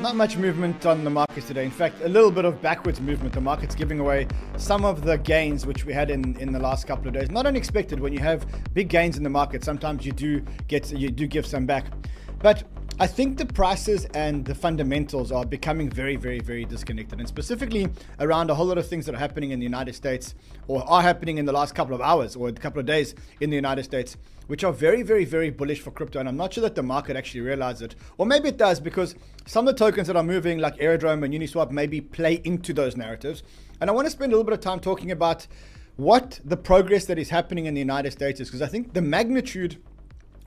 Not much movement on the markets today. In fact, a little bit of backwards movement. The market's giving away some of the gains which we had in the last couple of days. Not unexpected. When you have big gains in the market, sometimes you do give some back. But I think the prices and the fundamentals are becoming very, very, very disconnected, and specifically around a whole lot of things that are happening in the United States, or are happening in the last couple of hours or a couple of days in the United States, which are very, very, very bullish for crypto. And I'm not sure that the market actually realizes it, or maybe it does, because some of the tokens that are moving like Aerodrome and Uniswap maybe play into those narratives. And I want to spend a little bit of time talking about what the progress that is happening in the United States is, because I think the magnitude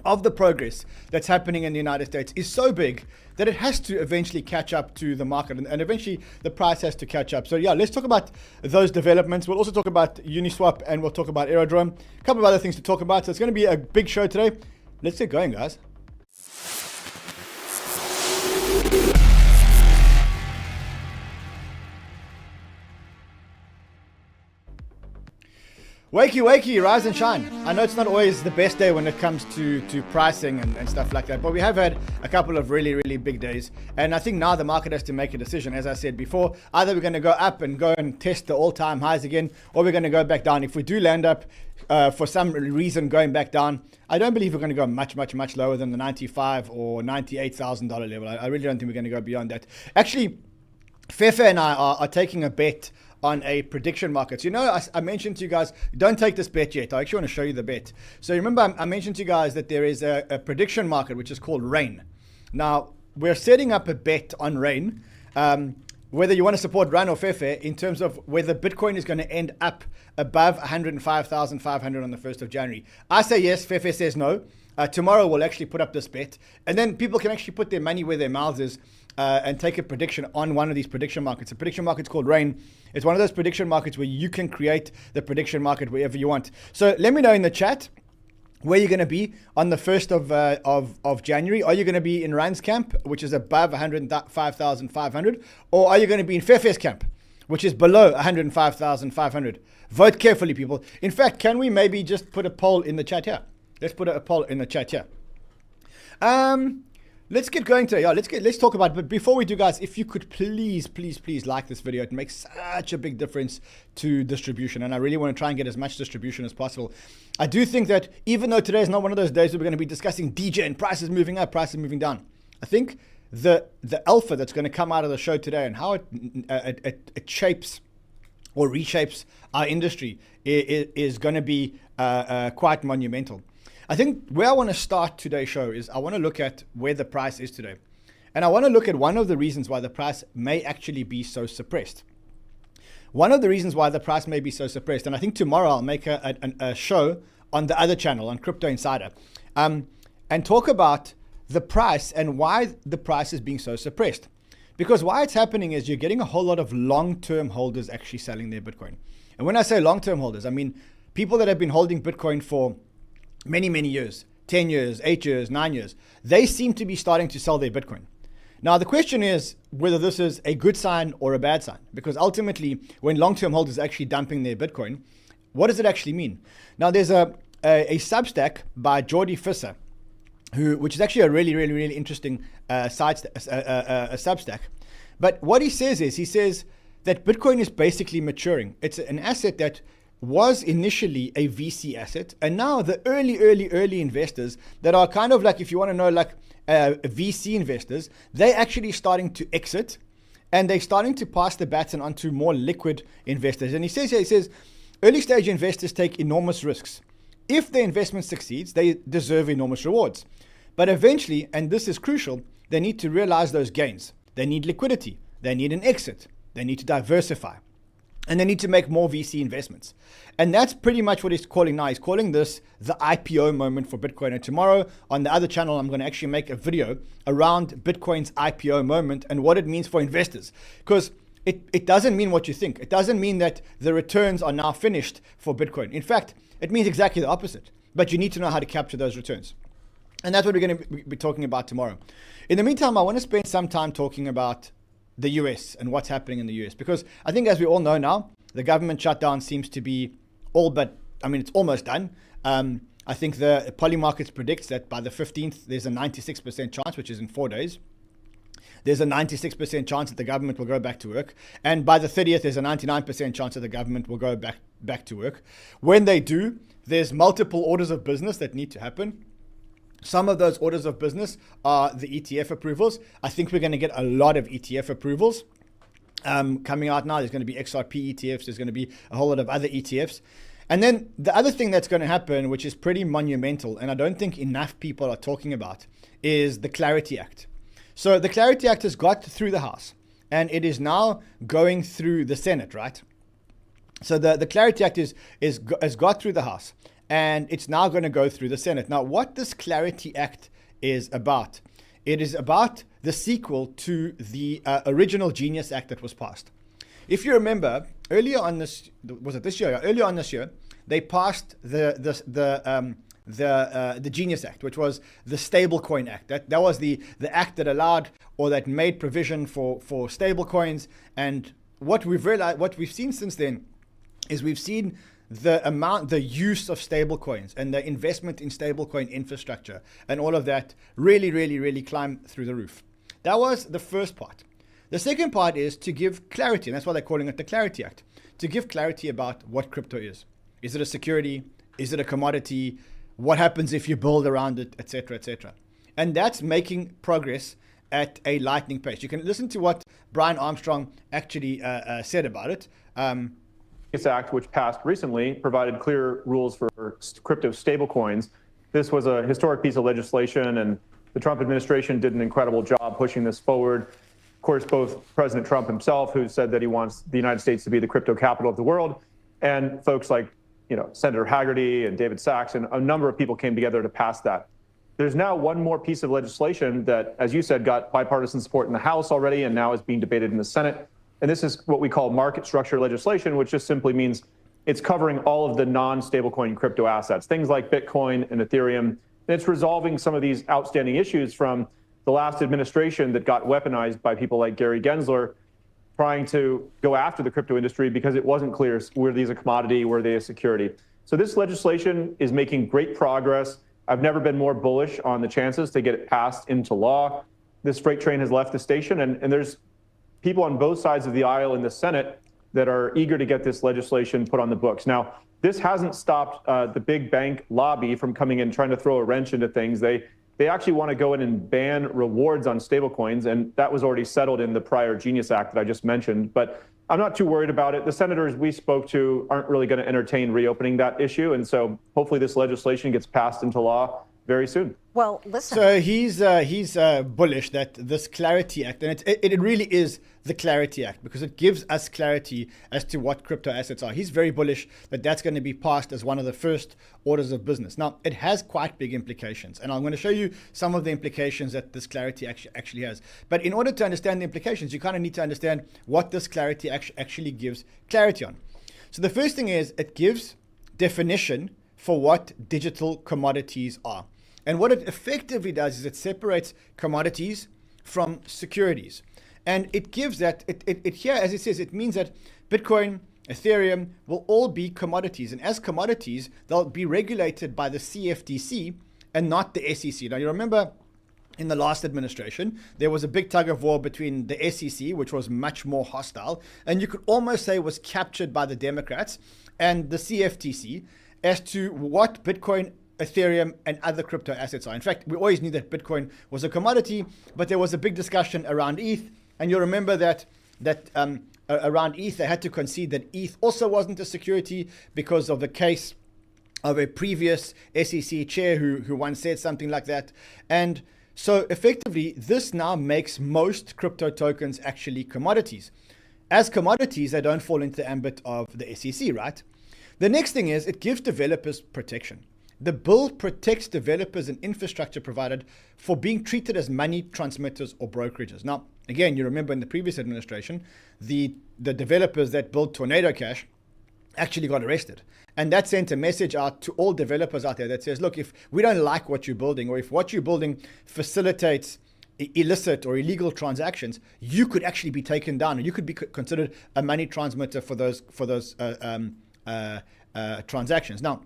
of the progress that's happening in the United States is so big that it has to eventually catch up to the market, and eventually the price has to catch up. So yeah, let's talk about those developments. We'll also talk about Uniswap, and we'll talk about Aerodrome, a couple of other things to talk about. So it's going to be a big show today. Let's get going, guys. Wakey, wakey, rise and shine. I know it's not always the best day when it comes to pricing and stuff like that, but we have had a couple of really, really big days. And I think now the market has to make a decision. As I said before, either we're going to go up and go and test the all-time highs again, or we're going to go back down. If we do land up for some reason going back down, I don't believe we're going to go much, much, much lower than the $95,000 or $98,000 level. I really don't think we're going to go beyond that. Actually, Fefe and I are taking a bet on a prediction market. So, you know, I mentioned to you guys, don't take this bet yet. I actually want to show you the bet. So remember, I mentioned to you guys that there is a prediction market, which is called RAIN. Now, we're setting up a bet on RAIN, whether you want to support RAIN or Fefe, in terms of whether Bitcoin is going to end up above 105,500 on the 1st of January. I say yes, Fefe says no. Tomorrow we'll actually put up this bet, and then people can actually put their money where their mouths is and take a prediction on one of these prediction markets. A prediction market's called RAIN. It's one of those prediction markets where you can create the prediction market wherever you want. So let me know in the chat where you're going to be on the 1st of January. Are you going to be in RAIN's camp, which is above 105,500, or are you going to be in Fefe's camp, which is below 105,500? Vote carefully, people. In fact, can we maybe just put a poll in the chat here? Let's put a poll in the chat here. Let's get going today. Yeah, let's talk about it. But before we do, guys, if you could please like this video. It makes such a big difference to distribution, and I really want to try and get as much distribution as possible. I do think that even though today is not one of those days where we're going to be discussing DJ and prices moving up, prices moving down, I think the alpha that's going to come out of the show today and how it shapes or reshapes our industry is going to be quite monumental. I think where I want to start today's show is I want to look at where the price is today. And I want to look at one of the reasons why the price may actually be so suppressed. One of the reasons why the price may be so suppressed, and I think tomorrow I'll make a show on the other channel, on Crypto Insider, and talk about the price and why the price is being so suppressed. Because why it's happening is you're getting a whole lot of long-term holders actually selling their Bitcoin. And when I say long-term holders, I mean people that have been holding Bitcoin for many, many years, 10 years, 8 years, 9 years. They seem to be starting to sell their Bitcoin. Now, the question is whether this is a good sign or a bad sign, because ultimately, when long-term holders are actually dumping their Bitcoin, what does it actually mean? Now, there's a Substack by 𝗙𝗘𝗵𝗪, which is actually a really, really, really interesting Substack. But what he says that Bitcoin is basically maturing. It's an asset that was initially a VC asset, and now the early investors that are kind of like, if you want to know, like VC investors, they're actually starting to exit, and they're starting to pass the baton onto more liquid investors. And he says early stage investors take enormous risks. If their investment succeeds, they deserve enormous rewards. But eventually, and this is crucial, they need to realize those gains. They need liquidity. They need an exit. They need to diversify. And they need to make more VC investments. And that's pretty much what he's calling now. He's calling this the IPO moment for Bitcoin. And tomorrow on the other channel, I'm going to actually make a video around Bitcoin's IPO moment and what it means for investors. Because it doesn't mean what you think. It doesn't mean that the returns are now finished for Bitcoin. In fact, it means exactly the opposite. But you need to know how to capture those returns. And that's what we're going to be talking about tomorrow. In the meantime, I want to spend some time talking about the US and what's happening in the US, because I think, as we all know now, the government shutdown seems to be it's almost done. I think the Polymarkets predicts that by the 15th, there's a 96% chance, which is in 4 days, there's a 96% chance that the government will go back to work. And by the 30th, there's a 99% chance that the government will go back to work. When they do, there's multiple orders of business that need to happen. Some of those orders of business are the ETF approvals. I think we're going to get a lot of ETF approvals coming out now. There's going to be XRP ETFs. There's going to be a whole lot of other ETFs. And then the other thing that's going to happen, which is pretty monumental, and I don't think enough people are talking about, is the Clarity Act. So the Clarity Act has got through the House, and it is now going through the Senate, right? So the Clarity Act has got through the House, and it's now going to go through the Senate. Now, what this Clarity Act is about, it is about the sequel to the original Genius Act that was passed. If you remember, earlier on this, was it this year? Earlier on this year, they passed the Genius Act, which was the Stablecoin Act. That was the act that allowed or that made provision for stablecoins. And what we've seen since then is we've seen the use of stablecoins and the investment in stablecoin infrastructure and all of that really climb through the roof. That was the first part. The second part is to give clarity, and that's why they're calling it the Clarity Act, to give clarity about what crypto is. Is it a security? Is it a commodity? What happens if you build around it, etc., etc.? And that's making progress at a lightning pace. You can listen to what Brian Armstrong actually said about it. This act, which passed recently, provided clear rules for crypto stablecoins. This was a historic piece of legislation, and the Trump administration did an incredible job pushing this forward. Of course, both President Trump himself, who said that he wants the United States to be the crypto capital of the world, and folks like Senator Haggerty and David Sachs, and a number of people came together to pass that. There's now one more piece of legislation that, as you said, got bipartisan support in the House already and now is being debated in the Senate. And this is what we call market structure legislation, which just simply means it's covering all of the non-stablecoin crypto assets, things like Bitcoin and Ethereum. And it's resolving some of these outstanding issues from the last administration that got weaponized by people like Gary Gensler trying to go after the crypto industry because it wasn't clear, were these a commodity, were they a security? So this legislation is making great progress. I've never been more bullish on the chances to get it passed into law. This freight train has left the station, and there's people on both sides of the aisle in the Senate that are eager to get this legislation put on the books. Now, this hasn't stopped the big bank lobby from coming in trying to throw a wrench into things. They actually want to go in and ban rewards on stablecoins, and that was already settled in the prior Genius Act that I just mentioned. But I'm not too worried about it. The senators we spoke to aren't really going to entertain reopening that issue, and so hopefully this legislation gets passed into law very soon. Well, listen. So he's bullish that this Clarity Act, and it really is the Clarity Act because it gives us clarity as to what crypto assets are. He's very bullish that that's going to be passed as one of the first orders of business. Now, it has quite big implications, and I'm going to show you some of the implications that this Clarity actually has. But in order to understand the implications, you kind of need to understand what this Clarity actually gives clarity on. So the first thing is it gives definition for what digital commodities are. And what it effectively does is it separates commodities from securities. And it gives that, it here, as it says, it means that Bitcoin, Ethereum will all be commodities. And as commodities, they'll be regulated by the CFTC and not the SEC. Now, you remember in the last administration, there was a big tug of war between the SEC, which was much more hostile, and you could almost say was captured by the Democrats, and the CFTC as to what Bitcoin, Ethereum, and other crypto assets are. In fact, we always knew that Bitcoin was a commodity, but there was a big discussion around ETH. And you'll remember that around ETH, they had to concede that ETH also wasn't a security because of the case of a previous SEC chair who once said something like that. And so effectively, this now makes most crypto tokens actually commodities. As commodities, they don't fall into the ambit of the SEC, right? The next thing is it gives developers protection. The bill protects developers and infrastructure provided for being treated as money transmitters or brokerages. Now, again, you remember in the previous administration, the developers that built Tornado Cash actually got arrested. And that sent a message out to all developers out there that says, look, if we don't like what you're building, or if what you're building facilitates illicit or illegal transactions, you could actually be taken down, and you could be considered a money transmitter for those transactions. Now,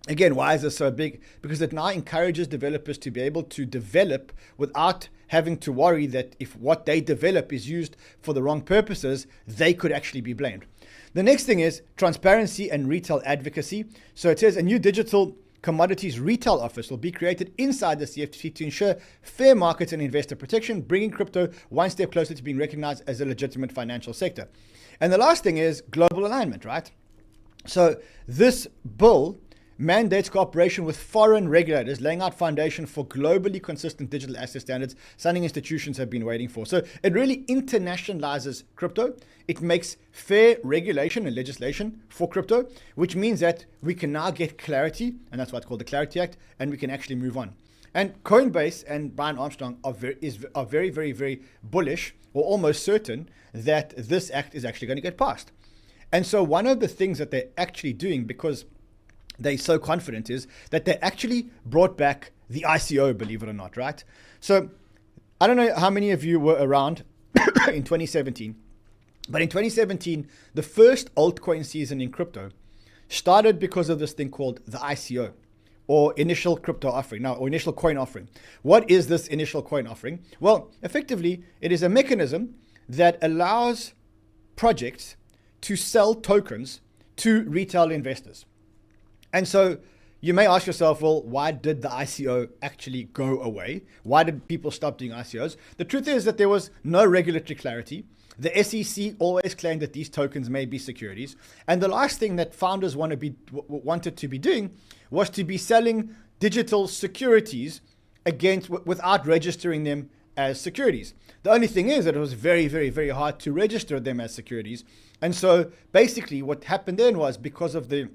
again, why is this so big? Because it now encourages developers to be able to develop without having to worry that if what they develop is used for the wrong purposes, they could actually be blamed. The next thing is transparency and retail advocacy. So it says a new digital commodities retail office will be created inside the CFTC to ensure fair markets and investor protection, bringing crypto one step closer to being recognized as a legitimate financial sector. And the last thing is global alignment, right? So this bill mandates cooperation with foreign regulators, laying out foundation for globally consistent digital asset standards something institutions have been waiting for. So it really internationalizes crypto. It makes fair regulation and legislation for crypto, which means that we can now get clarity, and that's what's called the Clarity Act, and we can actually move on. And Coinbase and Brian Armstrong are very, very, very bullish, or almost certain, that this act is actually going to get passed. And so one of the things that they're actually doing, because they're so confident, is that they actually brought back the ICO, believe it or not, right? So I don't know how many of you were around in 2017, but in 2017, the first altcoin season in crypto started because of this thing called the ICO, or initial crypto offering, or initial coin offering. What is this initial coin offering? Well, effectively, it is a mechanism that allows projects to sell tokens to retail investors. And so you may ask yourself, well, why did the ICO actually go away? Why did people stop doing ICOs? The truth is that there was no regulatory clarity. The SEC always claimed that these tokens may be securities. And the last thing that founders wanted to be doing was to be selling digital securities without registering them as securities. The only thing is that it was very, very, very hard to register them as securities. And so basically what happened then was, because of the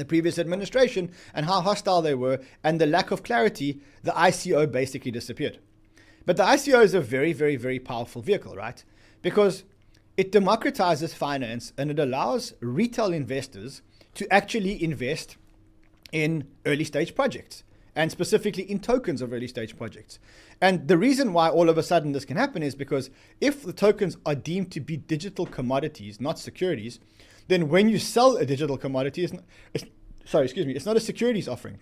previous administration and how hostile they were and the lack of clarity, the ICO basically disappeared. But the ICO is a very, very, very powerful vehicle, right? Because it democratizes finance and it allows retail investors to actually invest in early stage projects, and specifically in tokens of early stage projects. And the reason why all of a sudden this can happen is because if the tokens are deemed to be digital commodities, not securities, then when you sell a digital commodity, it's not a securities offering.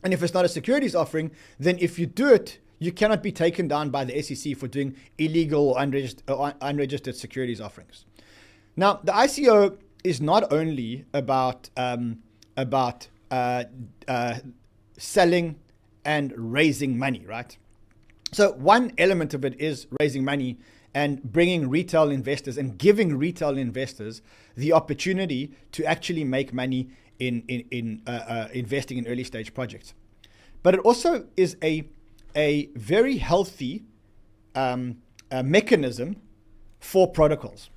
And if it's not a securities offering, then if you do it, you cannot be taken down by the SEC for doing illegal or unregistered securities offerings. Now, the ICO is not only about selling and raising money, right? So one element of it is raising money and bringing retail investors and giving retail investors the opportunity to actually make money in investing in early stage projects. But it also is a very healthy mechanism for protocols.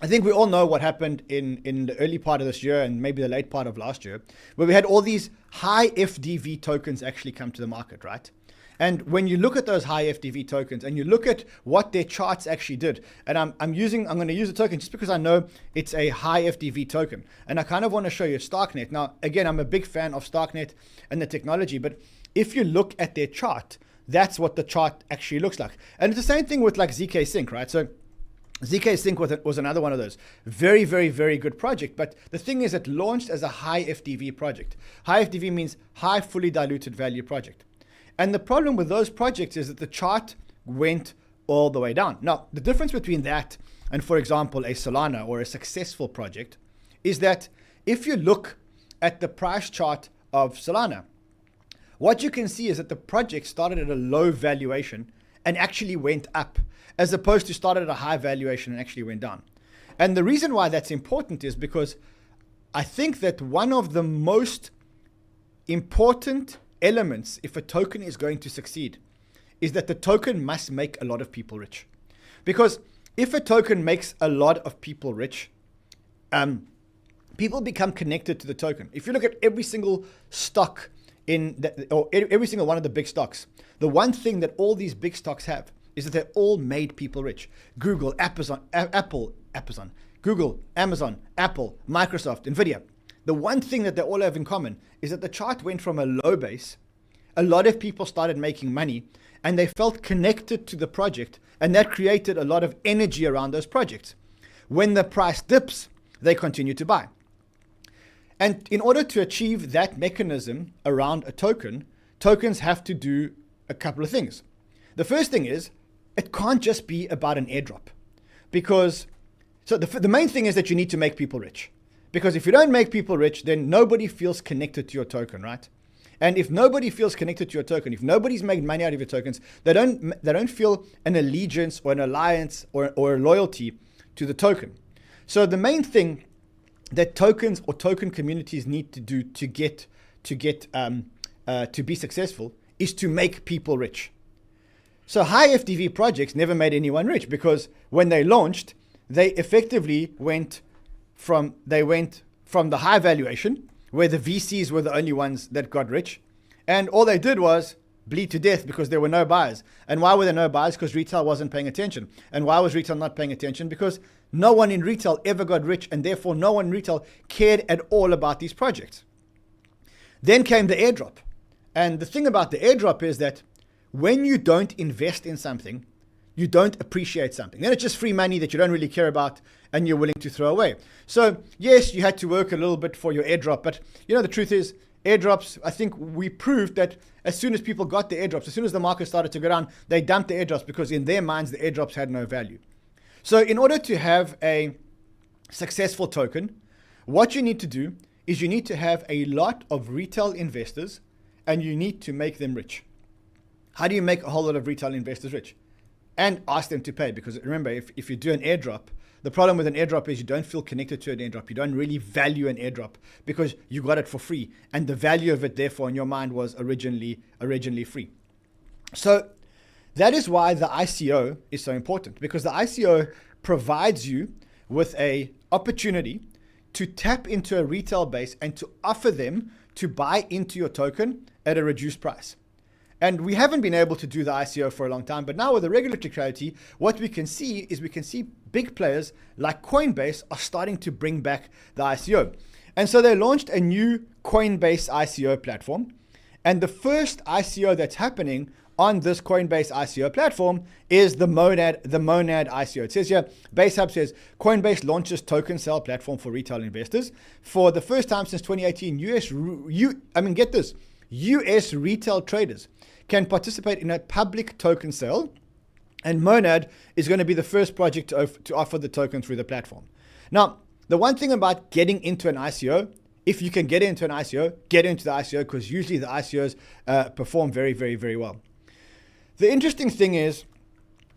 I think we all know what happened in the early part of this year and maybe the late part of last year, where we had all these high FDV tokens actually come to the market, right? And when you look at those high FDV tokens and you look at what their charts actually did, and I'm going to use a token just because I know it's a high FDV token, and I kind of want to show you StarkNet. Now, again, I'm a big fan of StarkNet and the technology, but if you look at their chart, that's what the chart actually looks like. And it's the same thing with like ZK Sync, right? So ZK Sync was another one of those. Very, very, very good project. But the thing is, it launched as a high FDV project. High FDV means high fully diluted value project. And the problem with those projects is that the chart went all the way down. Now, the difference between that and, for example, a Solana or a successful project is that if you look at the price chart of Solana, what you can see is that the project started at a low valuation and actually went up, as opposed to started at a high valuation and actually went down. And the reason why that's important is because I think that one of the most important elements, if a token is going to succeed, is that the token must make a lot of people rich. Because if a token makes a lot of people rich, people become connected to the token. If you look at every single stock or every single one of the big stocks, the one thing that all these big stocks have is that they all made people rich. Google, Google, Amazon, Apple, Microsoft, Nvidia. The one thing that they all have in common is that the chart went from a low base. A lot of people started making money and they felt connected to the project, and that created a lot of energy around those projects. When the price dips, they continue to buy. And in order to achieve that mechanism around a token, tokens have to do a couple of things. The first thing is, it can't just be about an airdrop. Because, so the main thing is that you need to make people rich. Because if you don't make people rich, then nobody feels connected to your token, right? And if nobody feels connected to your token, if nobody's made money out of your tokens, they don't feel an allegiance or an alliance or a loyalty to the token. So the main thing that tokens or token communities need to do to be successful is to make people rich. So high FDV projects never made anyone rich because when they launched, they effectively went from the high valuation, where the VCs were the only ones that got rich, and all they did was bleed to death because there were no buyers. And why were there no buyers? Because retail wasn't paying attention. And why was retail not paying attention? Because no one in retail ever got rich, and therefore no one in retail cared at all about these projects. Then came the airdrop. And the thing about the airdrop is that when you don't invest in something, you don't appreciate something. Then it's just free money that you don't really care about and you're willing to throw away. So yes, you had to work a little bit for your airdrop, but the truth is, airdrops, I think we proved that as soon as people got the airdrops, as soon as the market started to go down, they dumped the airdrops because in their minds, the airdrops had no value. So in order to have a successful token, what you need to do is you need to have a lot of retail investors and you need to make them rich. How do you make a whole lot of retail investors rich? And ask them to pay, because remember, if you do an airdrop, the problem with an airdrop is you don't feel connected to an airdrop. You don't really value an airdrop because you got it for free. And the value of it, therefore, in your mind was originally free. So that is why the ICO is so important, because the ICO provides you with a opportunity to tap into a retail base and to offer them to buy into your token at a reduced price. And we haven't been able to do the ICO for a long time, but now with the regulatory clarity, what we can see is big players like Coinbase are starting to bring back the ICO. And so they launched a new Coinbase ICO platform. And the first ICO that's happening on this Coinbase ICO platform is the 𝗏𝗏𝗏 ICO. It says here, BaseHub says, Coinbase launches token sale platform for retail investors. For the first time since 2018, US retail traders can participate in a public token sale, and 𝗏𝗏𝗏 is going to be the first project to offer the token through the platform. Now, the one thing about getting into an ICO, if you can get into an ICO, get into the ICO, because usually the ICOs perform very, very, very well. The interesting thing is,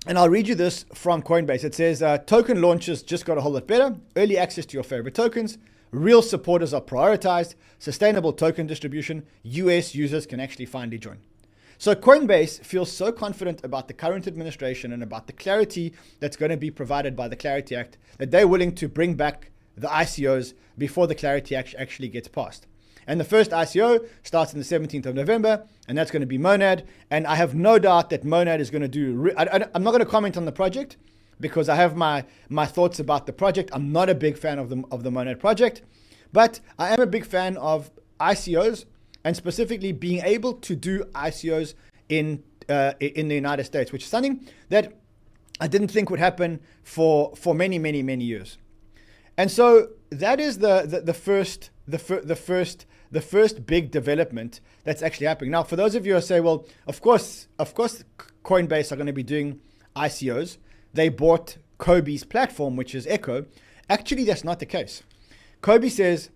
and I'll read you this from Coinbase, it says, token launches just got a whole lot better, early access to your favorite tokens, real supporters are prioritized, sustainable token distribution, US users can actually finally join. So Coinbase feels so confident about the current administration and about the clarity that's going to be provided by the Clarity Act that they're willing to bring back the ICOs before the Clarity Act actually gets passed. And the first ICO starts on the 17th of November, and that's going to be 𝗏𝗏𝗏. And I have no doubt that 𝗏𝗏𝗏 is going to do... I'm not going to comment on the project because I have my thoughts about the project. I'm not a big fan of the 𝗏𝗏𝗏 project, but I am a big fan of ICOs, and specifically being able to do ICOs in the United States, which is something that I didn't think would happen for many, many, many years. And so that is the first big development that's actually happening. Now, for those of you who say, well, of course, Coinbase are going to be doing ICOs. They bought Kobe's platform, which is Echo. Actually, that's not the case. Kobe says,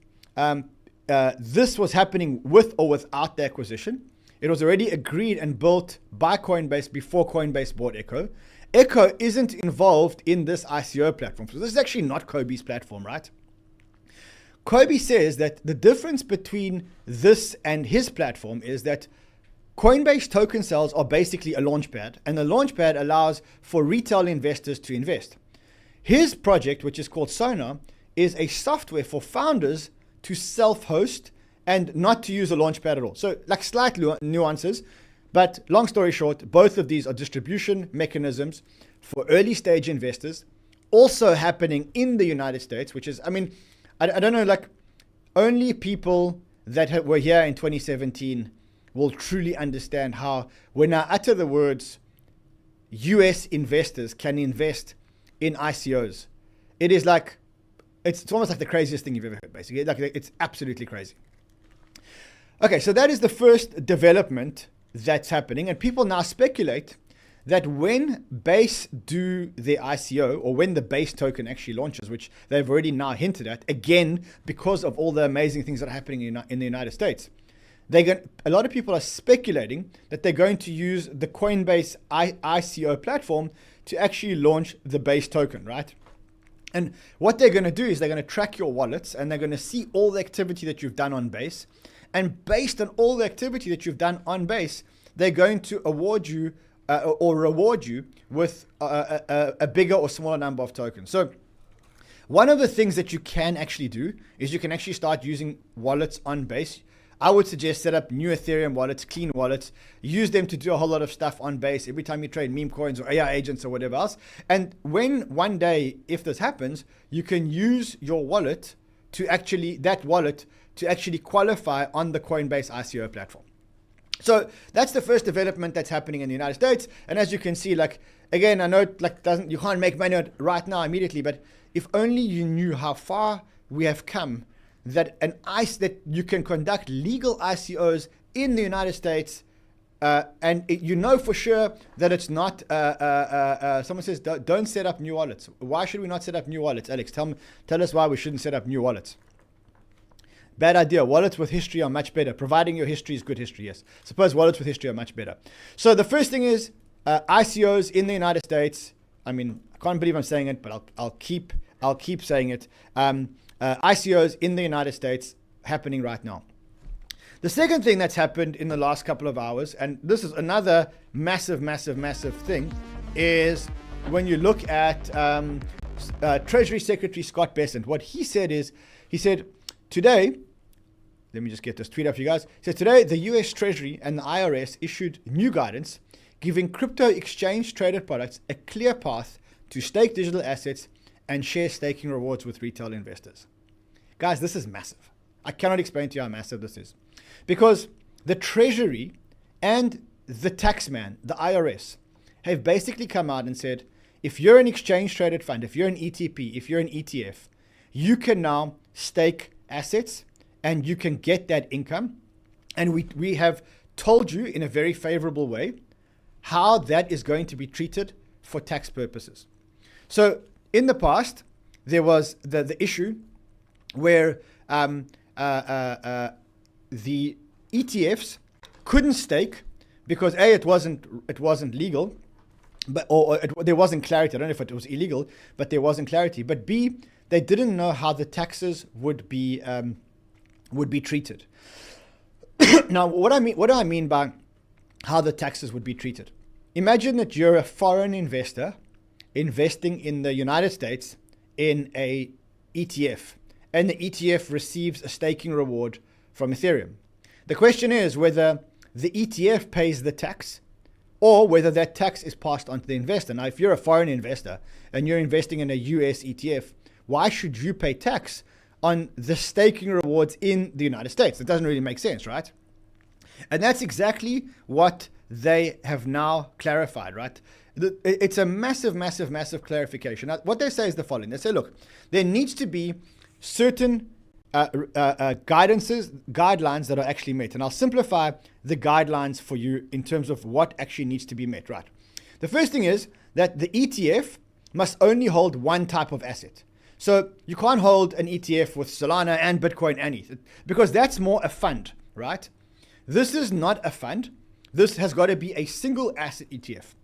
this was happening with or without the acquisition. It was already agreed and built by Coinbase before Coinbase bought Echo. Echo isn't involved in this ICO platform. So this is actually not Kobe's platform, right? Kobe says that the difference between this and his platform is that Coinbase token sales are basically a launchpad, and the launchpad allows for retail investors to invest. His project, which is called Sonar, is a software for founders to self-host and not to use a launchpad at all. So like slight nuances, but long story short, both of these are distribution mechanisms for early stage investors, also happening in the United States, which is, I don't know, like only people that were here in 2017 will truly understand how when I utter the words US investors can invest in ICOs, it is like, it's almost like the craziest thing you've ever heard, basically. Like, it's absolutely crazy. Okay, so that is the first development that's happening, and people now speculate that when Base do their ICO, or when the Base token actually launches, which they've already now hinted at, again, because of all the amazing things that are happening in the United States, a lot of people are speculating that they're going to use the Coinbase ICO platform to actually launch the Base token, right? And what they're going to do is they're going to track your wallets, and they're going to see all the activity that you've done on Base. And based on all the activity that you've done on Base, they're going to award you or reward you with a bigger or smaller number of tokens. So one of the things that you can actually do is you can actually start using wallets on Base. I would suggest set up new Ethereum wallets, clean wallets, use them to do a whole lot of stuff on Base every time you trade meme coins or AI agents or whatever else. And when one day, if this happens, you can use your wallet to actually qualify on the Coinbase ICO platform. So that's the first development that's happening in the United States. And as you can see, like, again, I know you can't make money right now immediately, but if only you knew how far we have come, that you can conduct legal ICOs in the United States, and you know for sure that it's not. Someone says don't set up new wallets. Why should we not set up new wallets, Alex? Tell us why we shouldn't set up new wallets. Bad idea. Wallets with history are much better. Providing your history is good history. Yes. Suppose wallets with history are much better. So the first thing is ICOs in the United States. I mean, I can't believe I'm saying it, but I'll keep saying it. ICOs in the United States happening right now. The second thing that's happened in the last couple of hours, and this is another massive thing, is when you look at Treasury Secretary Scott Bessent. What he said is, today, let me just get this tweet up for you guys. He said, today, the US Treasury and the IRS issued new guidance giving crypto exchange traded products a clear path to stake digital assets and share staking rewards with retail investors. Guys, this is massive. I cannot explain to you how massive this is. Because the Treasury and the taxman, the IRS, have basically come out and said, if you're an exchange traded fund, if you're an ETP, if you're an ETF, you can now stake assets and you can get that income. And we have told you in a very favorable way how that is going to be treated for tax purposes. So in the past, there was the issue where the ETFs couldn't stake because it wasn't legal, but there wasn't clarity. I don't know if it was illegal, but there wasn't clarity. But B, they didn't know how the taxes would be treated. Now, what do I mean by how the taxes would be treated? Imagine that you're a foreign investor investing in the United States in a ETF, and the ETF receives a staking reward from Ethereum. The question is whether the ETF pays the tax or whether that tax is passed on to the investor. Now, if you're a foreign investor and you're investing in a US ETF, why should you pay tax on the staking rewards in the United States? It doesn't really make sense, right? And that's exactly what they have now clarified, right? It's a massive clarification. Now, what they say is the following. They say, look, there needs to be certain guidelines that are actually met. And I'll simplify the guidelines for you in terms of what actually needs to be met, right? The first thing is that the ETF must only hold one type of asset. So you can't hold an ETF with Solana and Bitcoin and ETH because that's more a fund, right? This is not a fund. This has got to be a single asset ETF.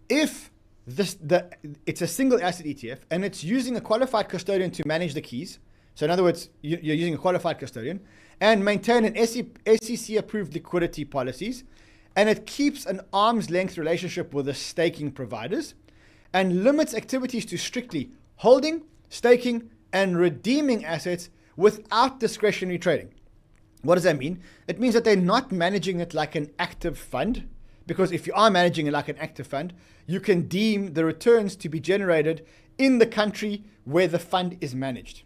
If it's a single asset ETF and it's using a qualified custodian to manage the keys, so in other words, you're using a qualified custodian and maintain an SEC approved liquidity policies, and it keeps an arm's length relationship with the staking providers and limits activities to strictly holding, staking, and redeeming assets without discretionary trading. What does that mean? It means that they're not managing it like an active fund, because if you are managing it like an active fund, you can deem the returns to be generated in the country where the fund is managed.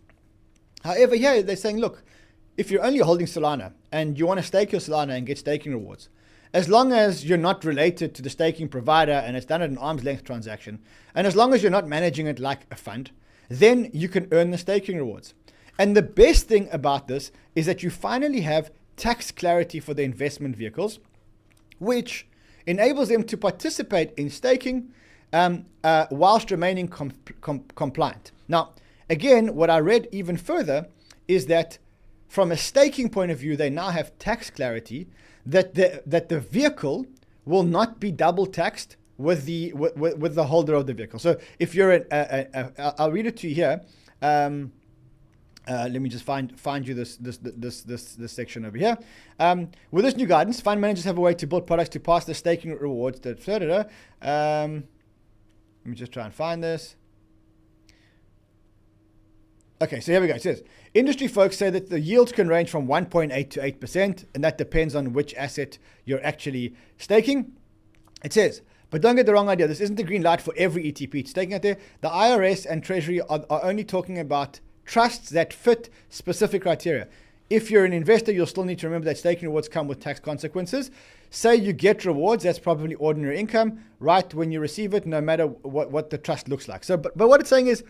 However, here they're saying, look, if you're only holding Solana and you want to stake your Solana and get staking rewards, as long as you're not related to the staking provider and it's done at an arm's length transaction, and as long as you're not managing it like a fund, then you can earn the staking rewards. And the best thing about this is that you finally have tax clarity for the investment vehicles, which enables them to participate in staking whilst remaining compliant. Now, again, what I read even further is that from a staking point of view, they now have tax clarity that the vehicle will not be double taxed with the holder of the vehicle. So if you're I'll read it to you here. Let me just find you this section over here. With this new guidance, fund managers have a way to build products to pass the staking rewards. Let me just try and find this. Okay, so here we go. It says, industry folks say that the yields can range from 1.8 to 8%, and that depends on which asset you're actually staking. It says, but don't get the wrong idea. This isn't the green light for every ETP staking out there. The IRS and Treasury are only talking about trusts that fit specific criteria. If you're an investor, you'll still need to remember that staking rewards come with tax consequences. Say you get rewards, that's probably ordinary income, right when you receive it, no matter what the trust looks like. So, but what it's saying is,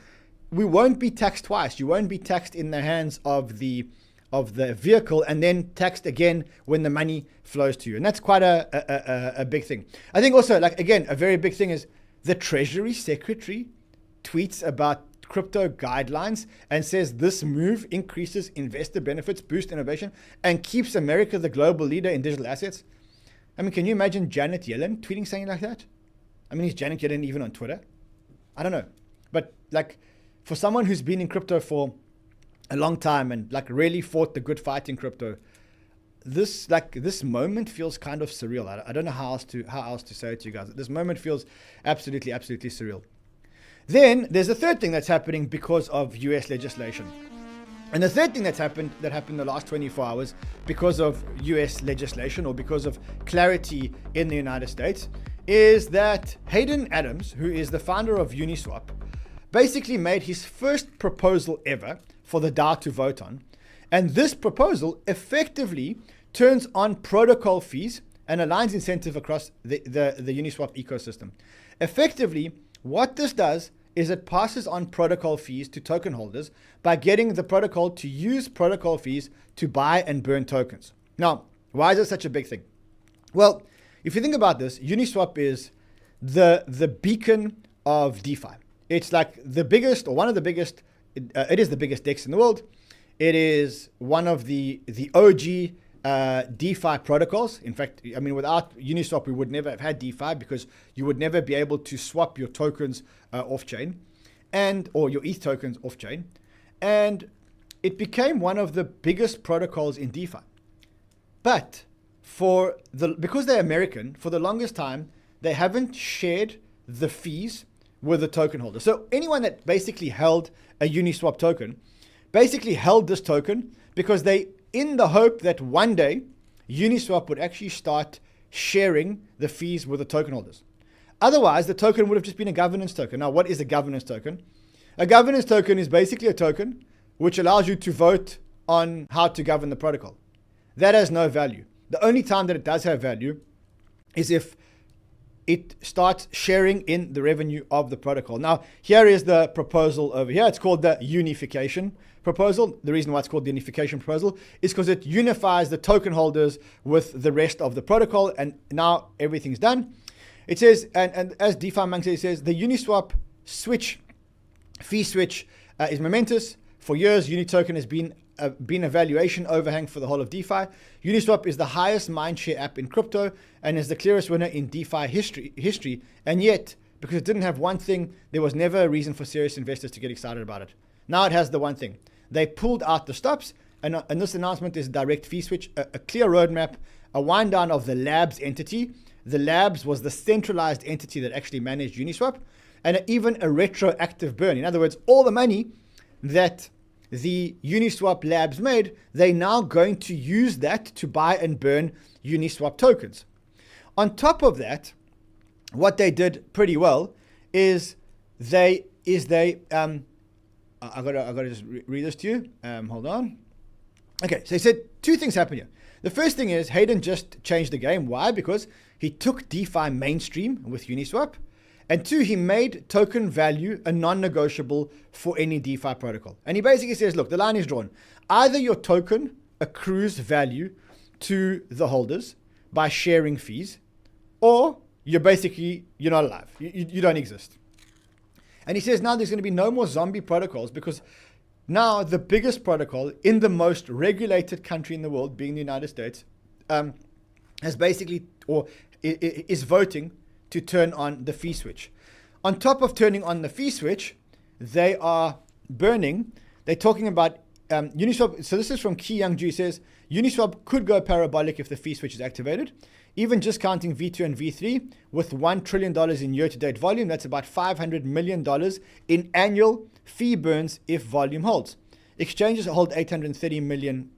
we won't be taxed twice. You won't be taxed in the hands of the vehicle and then taxed again when the money flows to you. And that's quite a big thing. I think also, like, again, a very big thing is the Treasury Secretary tweets about crypto guidelines and says this move increases investor benefits, boosts innovation, and keeps America the global leader in digital assets. I mean, can you imagine Janet Yellen tweeting something like that? I mean, is Janet Yellen even on Twitter? I don't know. But like, for someone who's been in crypto for a long time and like really fought the good fight in crypto, this moment feels kind of surreal. I don't know how else to say it to you guys. This moment feels absolutely surreal. Then there's a third thing that's happening because of US legislation. And the third thing that happened in the last 24 hours because of US legislation or because of clarity in the United States is that Hayden Adams, who is the founder of Uniswap, basically made his first proposal ever for the DAO to vote on. And this proposal effectively turns on protocol fees and aligns incentive across the Uniswap ecosystem. Effectively, what this does is it passes on protocol fees to token holders by getting the protocol to use protocol fees to buy and burn tokens. Now, why is this such a big thing? Well, if you think about this, Uniswap is the beacon of DeFi. It's like the biggest, or one of the biggest, it is the biggest DEX in the world. It is one of the OG DeFi protocols. In fact, I mean, without Uniswap, we would never have had DeFi because you would never be able to swap your tokens off-chain or your ETH tokens off-chain. And it became one of the biggest protocols in DeFi. But because they're American, for the longest time, they haven't shared the fees with the token holder. So anyone that basically held a Uniswap token, basically held this token because in the hope that one day Uniswap would actually start sharing the fees with the token holders. Otherwise, the token would have just been a governance token. Now, what is a governance token? A governance token is basically a token which allows you to vote on how to govern the protocol. That has no value. The only time that it does have value is if it starts sharing in the revenue of the protocol. Now, here is the proposal over here. It's called the unification proposal. The reason why it's called the unification proposal is because it unifies the token holders with the rest of the protocol, and now everything's done. It says, and as DeFi Monk says, it says the Uniswap fee switch is momentous. For years, Unitoken has been a valuation overhang for the whole of DeFi. Uniswap is the highest mindshare app in crypto and is the clearest winner in DeFi history. And yet, because it didn't have one thing, there was never a reason for serious investors to get excited about it. Now it has the one thing. They pulled out the stops, and this announcement is a direct fee switch, a clear roadmap, a wind down of the Labs entity. The Labs was the centralized entity that actually managed Uniswap, and even a retroactive burn. In other words, all the money that the Uniswap Labs made, they're now going to use that to buy and burn Uniswap tokens. On top of that, what they did pretty well is I gotta just read this to you. Hold on. Okay, so he said two things happen here. The first thing is Hayden just changed the game. Why? Because he took DeFi mainstream with Uniswap. And two, he made token value a non-negotiable for any DeFi protocol. And he basically says, look, the line is drawn. Either your token accrues value to the holders by sharing fees, or you're not alive. You don't exist. And he says now there's going to be no more zombie protocols, because now the biggest protocol in the most regulated country in the world, being the United States, has basically, or is voting to turn on the fee switch. On top of turning on the fee switch, they're talking about Uniswap. So this is from 𝗙𝗔𝗓𝗔𝗧𝗨𝗥𝗘𝗗. He says Uniswap could go parabolic if the fee switch is activated. Even just counting V2 and V3 with $1 trillion in year-to-date volume, that's about $500 million in annual fee burns if volume holds. Exchanges hold $830 million.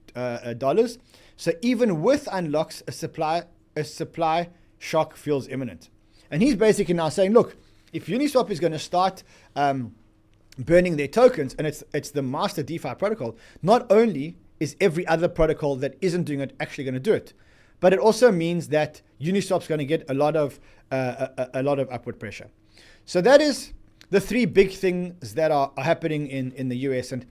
So even with unlocks, a supply shock feels imminent. And he's basically now saying, look, if Uniswap is going to start burning their tokens, and it's the master DeFi protocol, not only is every other protocol that isn't doing it actually going to do it, but it also means that Uniswap's going to get a lot of upward pressure. So that is the three big things that are happening in the US. And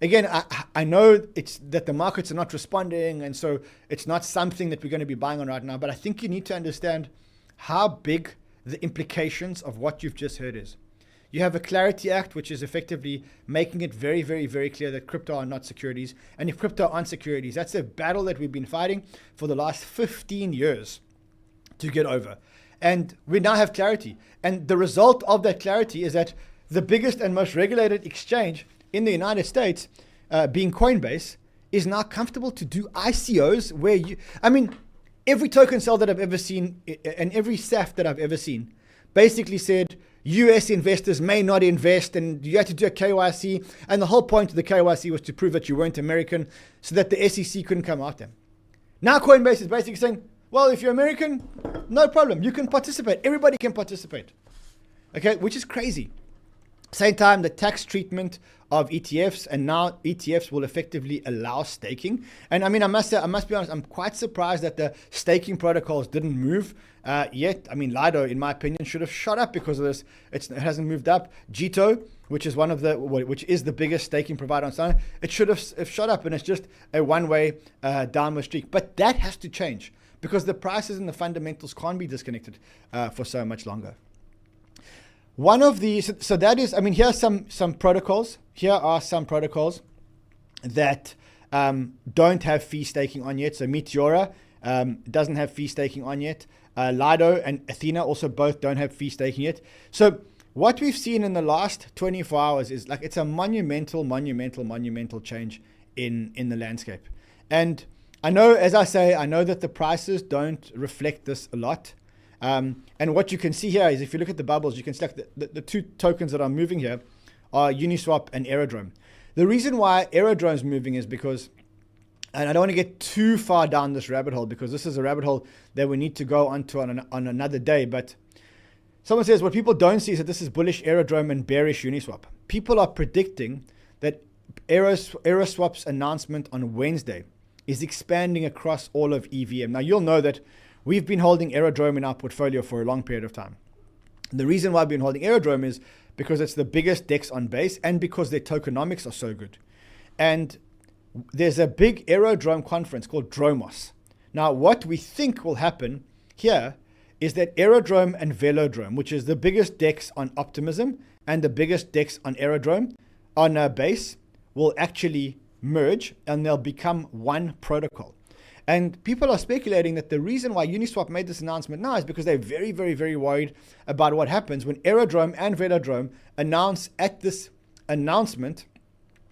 again, I know it's that the markets are not responding, and so it's not something that we're going to be buying on right now. But I think you need to understand how big the implications of what you've just heard is. You have a Clarity Act, which is effectively making it very, very, very clear that crypto are not securities. And if crypto aren't securities, that's a battle that we've been fighting for the last 15 years to get over. And we now have clarity. And the result of that clarity is that the biggest and most regulated exchange in the United States, being Coinbase, is now comfortable to do ICOs where every token sale that I've ever seen and every SAF that I've ever seen basically said US investors may not invest, and you had to do a KYC. And the whole point of the KYC was to prove that you weren't American so that the SEC couldn't come after them. Now Coinbase is basically saying, well, if you're American, no problem. You can participate. Everybody can participate. Okay, which is crazy. Same time, the tax treatment of ETFs, and now ETFs will effectively allow staking. And I must be honest, I'm quite surprised that the staking protocols didn't move yet. Lido, in my opinion, should have shot up because of this. It hasn't moved up. Jito, which is the biggest staking provider on Solana, it should have shot up, and it's just a one-way downward streak. But that has to change because the prices and the fundamentals can't be disconnected for so much longer. One of the, so that is, here are some protocols. Here are some protocols that don't have fee staking on yet. So Meteora doesn't have fee staking on yet. Lido and Athena also both don't have fee staking yet. So what we've seen in the last 24 hours is it's a monumental change in the landscape. And I know, as I say, I know that the prices don't reflect this a lot. And what you can see here is if you look at the bubbles, you can select the two tokens that are moving here are Uniswap and Aerodrome. The reason why Aerodrome is moving is because, and I don't want to get too far down this rabbit hole because this is a rabbit hole that we need to go onto on another day. But someone says what people don't see is that this is bullish Aerodrome and bearish Uniswap. People are predicting that Aeroswap's announcement on Wednesday is expanding across all of EVM. Now you'll know that we've been holding Aerodrome in our portfolio for a long period of time. The reason why I've been holding Aerodrome is because it's the biggest DEX on base and because their tokenomics are so good. And there's a big Aerodrome conference called Dromos. Now, what we think will happen here is that Aerodrome and Velodrome, which is the biggest DEX on Optimism and the biggest DEX on Aerodrome on base, will actually merge and they'll become one protocol. And people are speculating that the reason why Uniswap made this announcement now is because they're very, very, very worried about what happens when Aerodrome and Velodrome announce at this announcement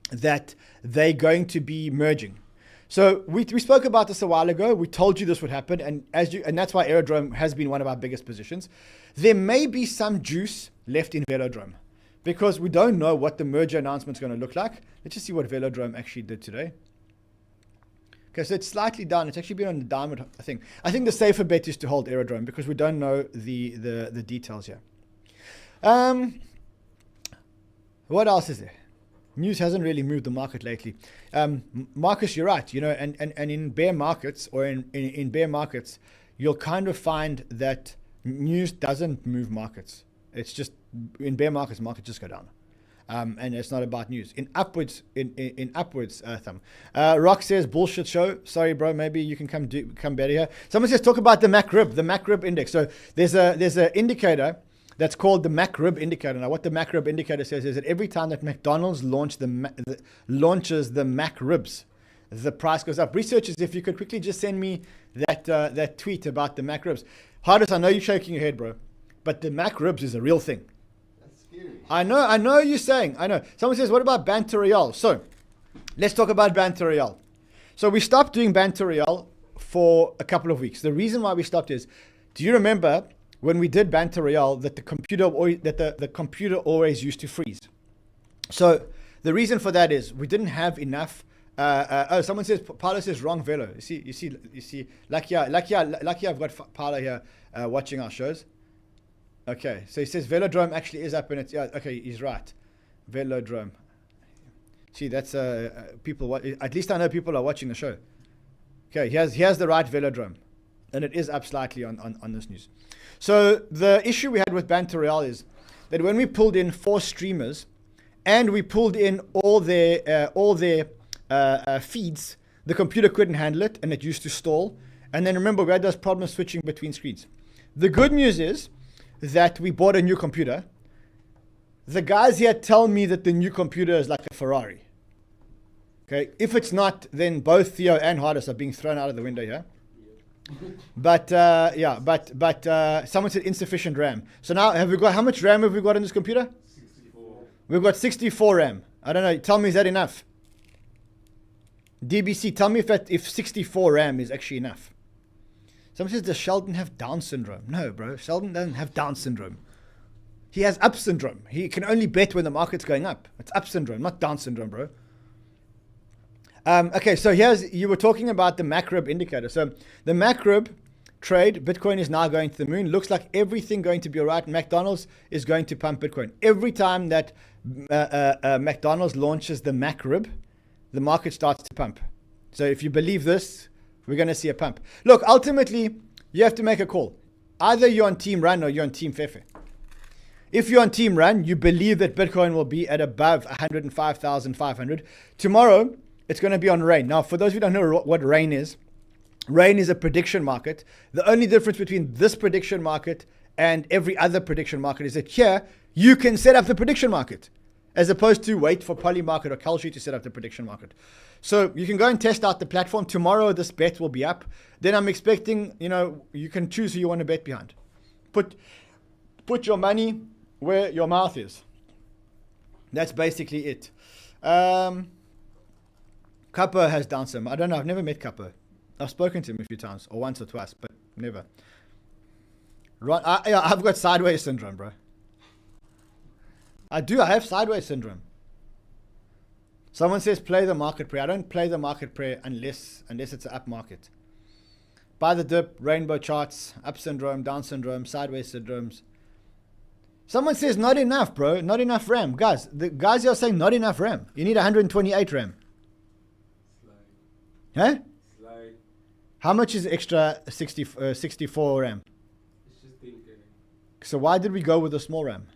that they're going to be merging. So we spoke about this a while ago. We told you this would happen, and that's why Aerodrome has been one of our biggest positions. There may be some juice left in Velodrome because we don't know what the merger announcement is going to look like. Let's just see what Velodrome actually did today. Okay, so it's slightly down. It's actually been on the downward thing. I think the safer bet is to hold Aerodrome because we don't know the details here. What else is there? News hasn't really moved the market lately. Marcus, you're right. And in bear markets or in bear markets, you'll kind of find that news doesn't move markets. It's just in bear markets just go down. And it's not about news. In upwards thumb. Rock says bullshit show. Sorry, bro. Maybe you can come better here. Someone says talk about the MacRib index. So there's an indicator that's called the MacRib indicator. Now, what the MacRib indicator says is that every time that McDonald's launches the MacRibs, the price goes up. Researchers, if you could quickly just send me that tweet about the MacRibs. Hardest, I know you're shaking your head, bro, but the MacRibs is a real thing. That's scary. I know you're saying. I know. Someone says, what about Banter Real? So let's talk about Banter Real. So we stopped doing Banter Real for a couple of weeks. The reason why we stopped is, do you remember when we did Banter Real that the computer always used to freeze? So the reason for that is we didn't have enough. Someone says Paulo says wrong Velo. You see. Lucky I've got Paulo here watching our shows. Okay, so he says Velodrome actually is up and it's okay. He's right. Velodrome. See, that's people. At least I know people are watching the show. Okay, here's the right Velodrome, and it is up slightly on this news. So the issue we had with Banter Real is that when we pulled in 4 streamers, and we pulled in all their feeds, the computer couldn't handle it and it used to stall. And then remember, we had those problems switching between screens. The good news is that we bought a new computer. The guys here tell me that the new computer is like a Ferrari. Okay, if it's not, then both Theo and Hardest are being thrown out of the window here. But someone said insufficient RAM. So now how much RAM have we got in this computer? 64. We've got 64 RAM. I don't know. Tell me, is that enough? DBC, tell me if 64 RAM is actually enough. Someone says, does Sheldon have Down syndrome? No, bro. Sheldon doesn't have Down syndrome. He has up syndrome. He can only bet when the market's going up. It's up syndrome, not Down syndrome, bro. Okay, so you were talking about the MacRib indicator. So the MacRib trade, Bitcoin is now going to the moon. Looks like everything going to be all right. McDonald's is going to pump Bitcoin. Every time that McDonald's launches the MacRib, the market starts to pump. So if you believe this, we're going to see a pump. Look, ultimately, you have to make a call. Either you're on Team Run or you're on Team Fefe. If you're on Team Run, you believe that Bitcoin will be at above 105,500. Tomorrow, it's going to be on Rain. Now, for those who don't know what Rain is a prediction market. The only difference between this prediction market and every other prediction market is that here, you can set up the prediction market, as opposed to wait for Polymarket or Kalshi to set up the prediction market. So you can go and test out the platform. Tomorrow, this bet will be up. Then I'm expecting, you can choose who you want to bet behind. Put your money where your mouth is. That's basically it. 𝗙𝗘𝗓 has Down syndrome. I don't know. I've never met 𝗙𝗘𝗓. I've spoken to him a few times, or once or twice, but never. I've got sideways syndrome, bro. I do. I have sideways syndrome. Someone says play the market prayer. I don't play the market prayer unless it's an up market. Buy the dip, rainbow charts, up syndrome, down syndrome, sideways syndromes. Someone says not enough, bro. Not enough RAM. Guys, the guys here are saying not enough RAM. You need 128 RAM. Huh? Slide. How much is extra 64 RAM? It's just thinking. So why did we go with the small RAM?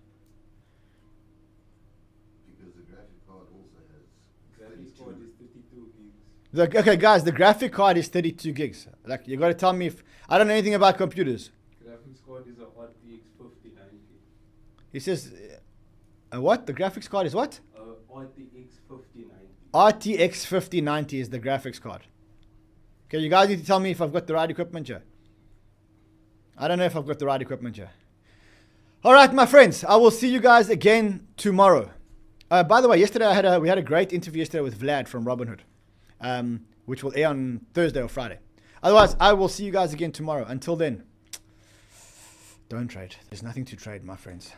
Because the graphic card also has. Graphics card is 32 gigs. Okay, guys, the graphic card is 32 gigs. Like, you got to tell me if I don't know anything about computers. Graphics card is a RTX 5090. He says, what? The graphics card is what? RTX 5090. RTX 5090 is the graphics card. Okay, you guys need to tell me if I've got the right equipment here. I don't know if I've got the right equipment here. All right, my friends, I will see you guys again tomorrow. By the way, yesterday we had a great interview yesterday with Vlad from Robinhood, which will air on Thursday or Friday. Otherwise, I will see you guys again tomorrow. Until then, don't trade. There's nothing to trade, my friends.